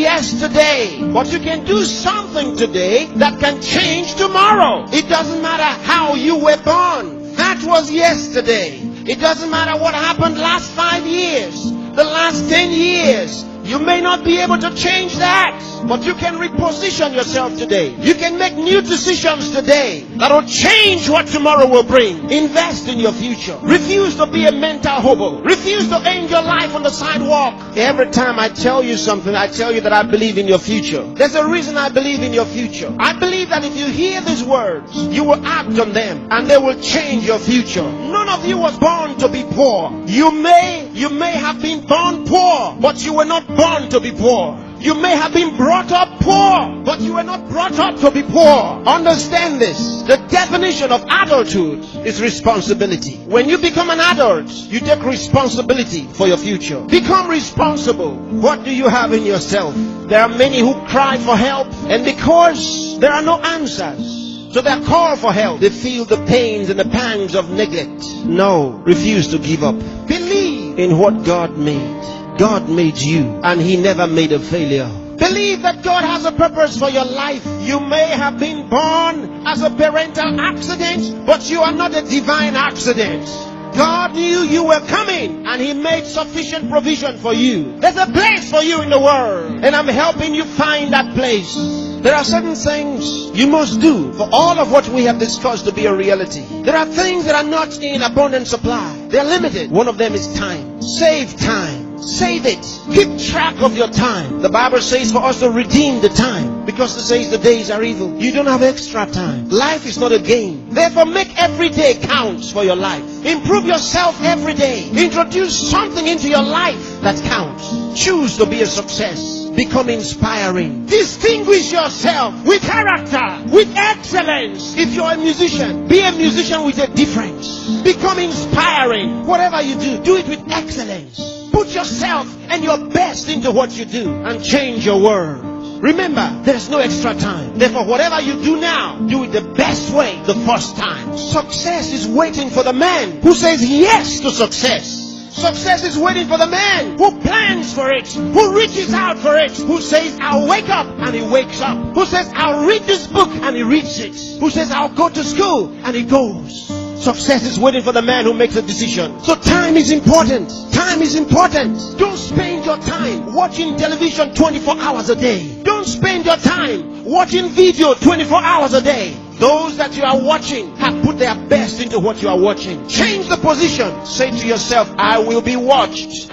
yesterday, but you can do something today that can change tomorrow. It doesn't matter how you were born. That was yesterday. It doesn't matter what happened last 5 years, the last 10 years. You may not be able to change that, but you can reposition yourself today. You can make new decisions today that will change what tomorrow will bring. Invest in your future. Refuse to be a mental hobo. Refuse to end your life on the sidewalk. Every time I tell you something, I tell you that I believe in your future. There's a reason I believe in your future. I believe that if you hear these words, you will act on them and they will change your future. None of you was born to be poor. You may have been born poor, but you were not born to be poor. You may have been brought up poor, but you were not brought up to be poor. Understand this. The definition of adulthood is responsibility. When you become an adult, you take responsibility for your future. Become responsible. What do you have in yourself? There are many who cry for help, and because there are no answers, so they are called for help. They feel the pains and the pangs of neglect. No, refuse to give up. Believe in what God made. God made you, and He never made a failure. Believe that God has a purpose for your life. You may have been born as a parental accident, but you are not a divine accident. God knew you were coming, and He made sufficient provision for you. There's a place for you in the world, and I'm helping you find that place. There are certain things you must do for all of what we have discussed to be a reality. There are things that are not in abundant supply. They are limited. One of them is time. Save time. Save it. Keep track of your time. The Bible says for us to redeem the time, because it says the days are evil. You don't have extra time. Life is not a game. Therefore, make every day count for your life. Improve yourself every day. Introduce something into your life that counts. Choose to be a success. Become inspiring. Distinguish yourself with character, with excellence. If you're a musician, be a musician with a difference. Become inspiring. Whatever you do, do it with excellence. Put yourself and your best into what you do and change your world. Remember, there's no extra time. Therefore, whatever you do now, do it the best way the first time. Success is waiting for the man who says yes to success. Success is waiting for the man who plans for it, who reaches out for it, who says, I'll wake up, and he wakes up, who says, I'll read this book, and he reads it, who says, I'll go to school, and he goes. Success is waiting for the man who makes a decision. So time is important. Time is important. Don't spend your time watching television 24 hours a day. Don't spend your time watching video 24 hours a day. Those that you are watching have put their best into what you are watching. Change the position. Say to yourself, I will be watched.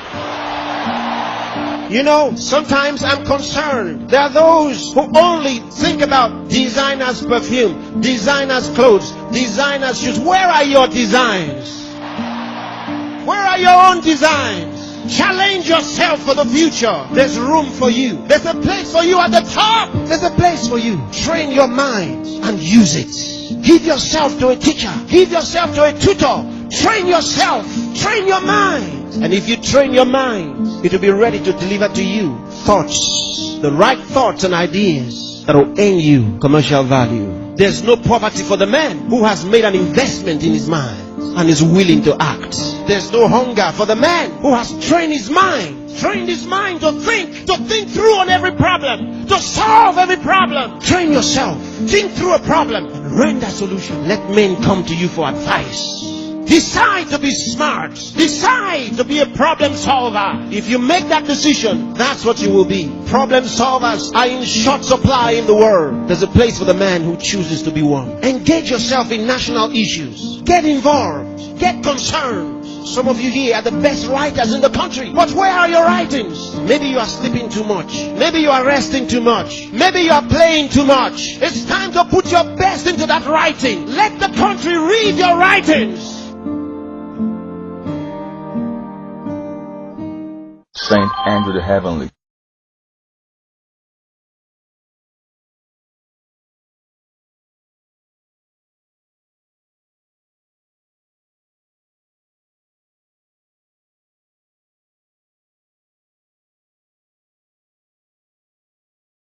You know, sometimes I'm concerned. There are those who only think about designers' perfume, designers' clothes, designers' shoes. Where are your designs? Where are your own designs? Challenge yourself for the future. There's room for you. There's a place for you at the top. There's a place for you. Train your mind and use it. Give yourself to a teacher. Give yourself to a tutor. Train yourself. Train your mind. And if you train your mind, it will be ready to deliver to you thoughts, the right thoughts and ideas that will earn you commercial value. There's no poverty for the man who has made an investment in his mind and is willing to act. There's no hunger for the man who has trained his mind to think through on every problem, to solve every problem. Train yourself. Think through a problem and render a solution. Let men come to you for advice. Decide to be smart. Decide to be a problem solver. If you make that decision, that's what you will be. Problem solvers are in short supply in the world. There's a place for the man who chooses to be one. Engage yourself in national issues. Get involved. Get concerned. Some of you here are the best writers in the country. But where are your writings? Maybe you are sleeping too much. Maybe you are resting too much. Maybe you are playing too much. It's time to put your best into that writing. Let the country read your writings. Saint Andrew the Heavenly.